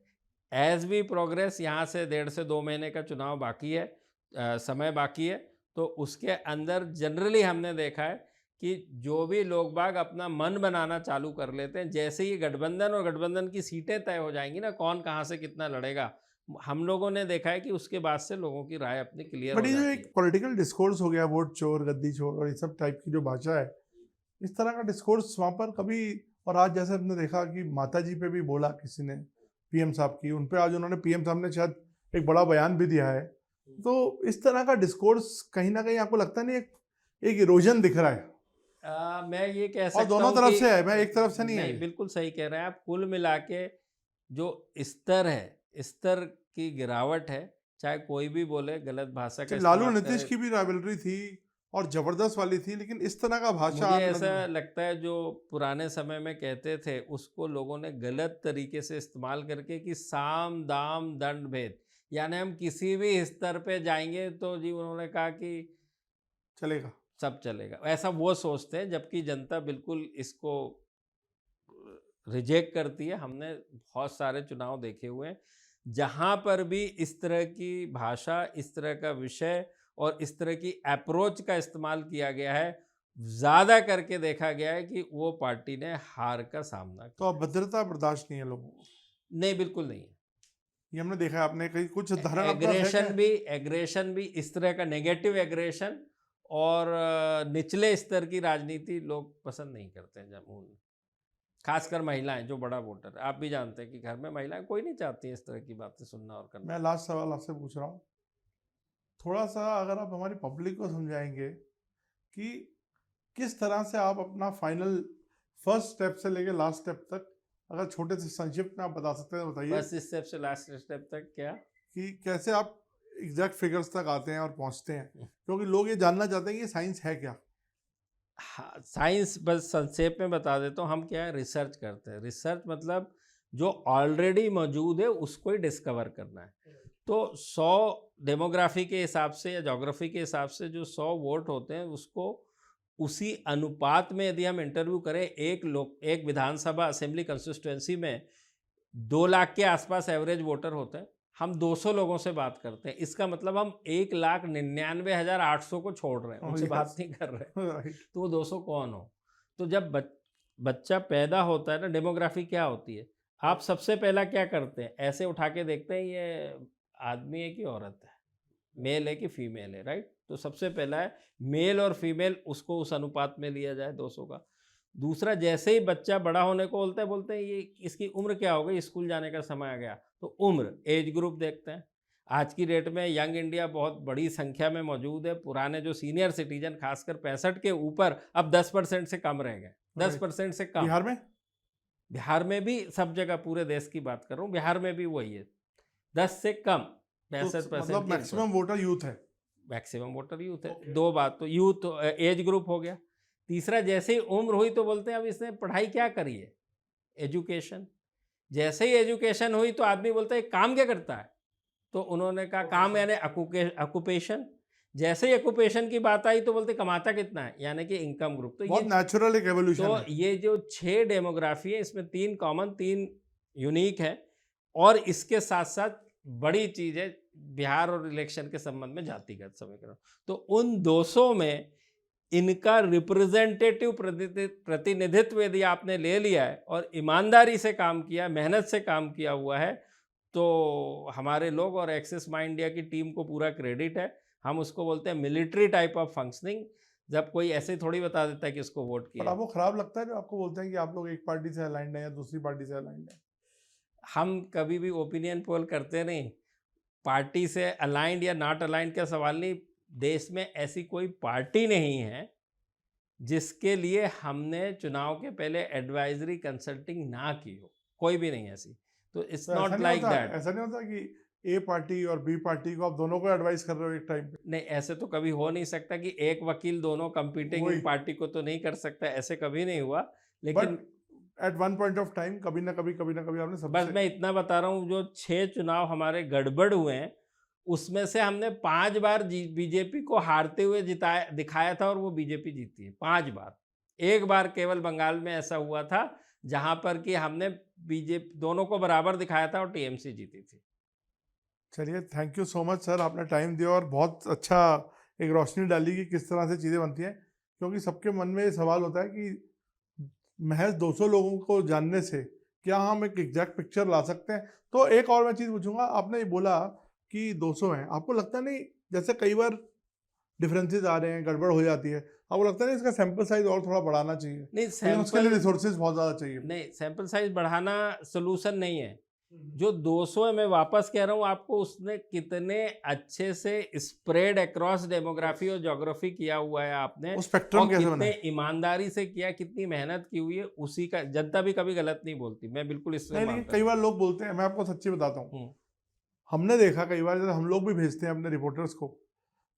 एज वी प्रोग्रेस, यहाँ से 1.5 से 2 महीने का चुनाव बाकी है, समय बाकी है, तो उसके अंदर जनरली हमने देखा है कि जो भी लोग बाग अपना मन बनाना चालू कर लेते हैं, जैसे ही गठबंधन और गठबंधन की सीटें तय हो जाएंगी ना, कौन कहाँ से कितना लड़ेगा, हम लोगों ने देखा है कि उसके बाद से लोगों की राय अपनी क्लियर बट हो ये जो जाती एक है। पॉलिटिकल डिस्कोर्स हो गया, वोट चोर, गद्दी चोर और ये सब टाइप की जो भाषा है, इस तरह का डिस्कोर्स वहाँ पर कभी, और आज जैसे हमने देखा कि माता जी पे भी बोला किसी ने, पीएम साहब की, उन पे आज उन्होंने, पीएम साहब ने शायद एक बड़ा बयान भी दिया है। तो इस तरह का डिस्कोर्स कहीं ना कहीं आपको लगता नहीं एक इरोजन दिख रहा है? मैं ये कह और सकता दोनों हूँ तरफ कि से है, मैं एक तरफ से नहीं है नहीं, ये। बिल्कुल सही कह रहे हैं आप। कुल मिला के जो स्तर है, स्तर की गिरावट है, चाहे कोई भी बोले, गलत भाषा का लालू इस्तेमाल नीतीश करे। की भी राइवलरी थी और जबरदस्त वाली थी, लेकिन इस तरह का भाषा मुझे ऐसा लगता है जो पुराने समय में कहते थे, उसको लोगों ने गलत तरीके से इस्तेमाल करके कि साम दाम दंड भेद, यानी हम किसी भी स्तर पे जाएंगे तो जी, उन्होंने कहा कि चलेगा। सब चलेगा, ऐसा वो सोचते हैं, जबकि जनता बिल्कुल इसको रिजेक्ट करती है। हमने बहुत सारे चुनाव देखे हुए हैं जहां पर भी इस तरह की भाषा, इस तरह का विषय और इस तरह की अप्रोच का इस्तेमाल किया गया है, ज़्यादा करके देखा गया है कि वो पार्टी ने हार का सामना तो किया अब है। भद्रता बर्दाश्त नहीं है लोगों को, नहीं, बिल्कुल नहीं है। ये हमने देखा है। आपने कहीं कुछ उदाहरण अपने पास है क्या? एग्रेशन भी, इस तरह का नेगेटिव एग्रेशन और निचले स्तर की राजनीति लोग पसंद नहीं करते हैं जमून में। खासकर महिलाएं जो बड़ा वोटर है, आप भी जानते हैं कि घर में महिलाएं कोई नहीं चाहती हैं इस तरह की बातें सुनना और करना। मैं लास्ट सवाल आपसे पूछ रहा हूँ, थोड़ा सा अगर आप हमारी पब्लिक को समझाएंगे कि किस तरह से आप अपना फाइनल फर्स्ट स्टेप से लेके लास्ट स्टेप तक, अगर छोटे से संक्षिप्त में आप बता सकते हैं तो बताइए फर्स्ट स्टेप से लास्ट स्टेप तक क्या? कि कैसे आप एग्जैक्ट फिगर्स तक आते हैं और पहुंचते हैं, क्योंकि लोग ये जानना चाहते हैं कि साइंस है क्या। हाँ, साइंस बस संक्षेप में बता देता हूँ। हम क्या है, रिसर्च करते हैं। रिसर्च मतलब जो ऑलरेडी मौजूद है उसको ही डिस्कवर करना है। तो 100 डेमोग्राफी के हिसाब से या ज्योग्राफी के हिसाब से जो 100 वोट होते हैं, उसको उसी अनुपात में यदि हम इंटरव्यू करें, एक विधानसभा असेंबली कंस्टिट्यूएंसी में 2 लाख के आसपास एवरेज वोटर होते हैं, हम 200 लोगों से बात करते हैं, इसका मतलब हम 1,99,800 को छोड़ रहे हैं, उनसे बात नहीं कर रहे। राइट। तो वो 200 कौन हो? तो जब बच्चा पैदा होता है ना, डेमोग्राफी क्या होती है, आप सबसे पहला क्या करते हैं, ऐसे उठा के देखते हैं ये आदमी है कि औरत है, मेल है कि फीमेल है, राइट? तो सबसे पहला है मेल और फीमेल, उसको उस अनुपात में लिया जाए 200 का। दूसरा, जैसे ही बच्चा बड़ा होने को बोलते हैं ये इसकी उम्र क्या हो गई, स्कूल जाने का समय आ गया, तो उम्र, एज ग्रुप देखते हैं। आज की डेट में यंग इंडिया बहुत बड़ी संख्या में मौजूद है। पुराने जो सीनियर सिटीजन, खासकर 65 के ऊपर, अब 10% से कम रह गए, 10% से कम। बिहार में? बिहार में भी, सब जगह, पूरे देश की बात कर रहा हूँ, बिहार में भी वही है, 10 से कम, 65% मतलब मैक्सिमम वोटर यूथ है। मैक्सिमम वोटर यूथ है। दो बात तो यूथ एज ग्रुप हो गया। तीसरा, जैसे ही उम्र हुई तो बोलते हैं अब इसने पढ़ाई क्या करी है, एजुकेशन। जैसे ही एजुकेशन हुई तो आदमी बोलता है काम क्या करता है, तो उन्होंने कहा काम यानी ऑक्यूपेशन। जैसे ही ऑक्यूपेशन की बात आई तो बोलते कमाता कितना है, यानी कि इनकम ग्रुप। तो बहुत ये नेचुरल एक एवोल्यूशन तो है। ये जो 6 डेमोग्राफी है, इसमें 3 कॉमन, 3 यूनिक है। और इसके साथ साथ बड़ी चीज़ है बिहार और इलेक्शन के संबंध में जातिगत समीकरण। तो उन 200 में इनका रिप्रेजेंटेटिव प्रतिनिधित्व यदि आपने ले लिया है और ईमानदारी से काम किया, मेहनत से काम किया हुआ है, तो हमारे लोग और एक्सिस माई इंडिया की टीम को पूरा क्रेडिट है। हम उसको बोलते हैं मिलिट्री टाइप ऑफ फंक्शनिंग, जब कोई ऐसे थोड़ी बता देता है कि इसको वोट पर किया है। आपको खराब लगता है जो आपको बोलते हैं कि आप लोग एक पार्टी से अलाइंड हैं या दूसरी पार्टी से अलाइंड हैं? हम कभी भी ओपिनियन पोल करते नहीं, पार्टी से अलाइंड या नॉट अलाइंड का सवाल नहीं। देश में ऐसी कोई पार्टी नहीं है जिसके लिए हमने चुनाव के पहले एडवाइजरी कंसल्टिंग ना की हो, कोई भी नहीं ऐसी। तो इट्स तो नॉट लाइक दैट। ऐसा नहीं होता कि ए पार्टी और बी पार्टी को आप दोनों को एडवाइस कर रहे हो एक टाइम पे? नहीं, ऐसे तो कभी हो नहीं सकता कि एक वकील दोनों कंपीटिंग वही। पार्टी को तो नहीं कर सकता, ऐसे कभी नहीं हुआ। बट लेकिन at one point of time कभी ना कभी आपने बस सबसे मैं इतना बता रहा हूँ, जो 6 चुनाव हमारे गड़बड़ हुए हैं उसमें से हमने 5 बार बीजेपी को हारते हुए जिताया दिखाया था और वो बीजेपी जीती है 5 बार। एक बार केवल बंगाल में ऐसा हुआ था जहां पर कि हमने बीजेपी दोनों को बराबर दिखाया था और टीएमसी जीती थी। चलिए, thank you so much sir, आपने टाइम दिया और बहुत अच्छा एक रोशनी डाली कि किस तरह से चीज़ें बनती हैं। क्योंकि सबके मन में ये सवाल होता है कि महज 200 लोगों को जानने से क्या हम एक एग्जैक्ट पिक्चर ला सकते हैं? तो एक और मैं चीज़ पूछूंगा, आपने ये बोला कि 200 हैं, आपको लगता नहीं जैसे कई बार डिफरेंसेस आ रहे हैं, गड़बड़ हो जाती है, आपको लगता नहीं इसका सैंपल साइज और थोड़ा बढ़ाना चाहिए? नहीं, लेकिन उसके लिए रिसोर्सेज बहुत ज़्यादा चाहिए। नहीं, सैंपल साइज बढ़ाना सोल्यूशन नहीं है। जो 200 है, मैं वापस कह रहा हूँ आपको, उसने कितने अच्छे से स्प्रेड अक्रॉस डेमोग्राफी और ज्योग्राफी किया हुआ है आपने, वो स्पेक्ट्रम और कैसे बना कितने है? ईमानदारी से किया, कितनी मेहनत की हुई है, उसी का जनता भी कभी गलत नहीं बोलती, मैं बिल्कुल इससे नहीं, लेकिन मानता कई हूँ। बार लोग बोलते हैं, मैं आपको सच्ची बताता हूँ, हम्म, हमने देखा कई बार, जैसे हम लोग भी भेजते हैं अपने रिपोर्टर्स को,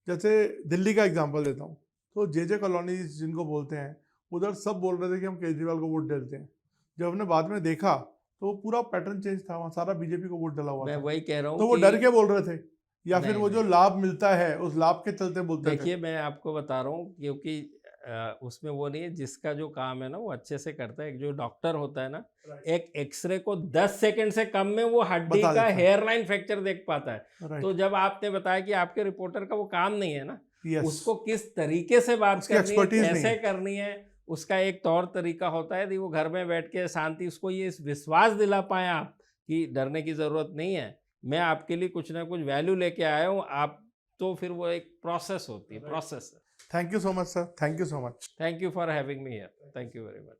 जैसे दिल्ली का एग्जांपल देता हूँ, तो जे कॉलोनी जिनको बोलते हैं, उधर सब बोल रहे थे कि हम केजरीवाल को वोट डालते हैं। जब हमने बाद में देखा तो पूरा पैटर्न चेंज था, वहाँ सारा बीजेपी को वोट डाला हुआ मैं था। वही कह रहा हूँ तो वो कि डर के बोल रहे थे या फिर नहीं, वो जो नहीं, लाभ मिलता है उस लाभ के चलते बोलते थे? देखिए मैं आपको बता रहा हूँ, क्योंकि उसमें वो नहीं है, जिसका जो काम है ना वो अच्छे से करता है। एक जो डॉक्टर होता है ना, एक एक्सरे को 10 सेकंड से कम में वो हड्डी बता का देता है। हेयरलाइन फ्रैक्चर देख पाता है। तो राइट। जब आपने बताया कि आपके रिपोर्टर का वो काम नहीं है ना, यस। उसको किस तरीके से बात उसकी करनी है, एक्सपर्टीज नहीं कैसे है। करनी है, उसका एक तौर तरीका होता है। यदि वो घर में बैठ के शांति, उसको ये विश्वास दिला पाए आप कि डरने की जरूरत नहीं है, मैं आपके लिए कुछ ना कुछ वैल्यू लेके आया हूँ, आप, तो फिर वो एक प्रोसेस होती है, process. Thank you so much sir, thank you so much. Thank you for having me here. Thank you very much.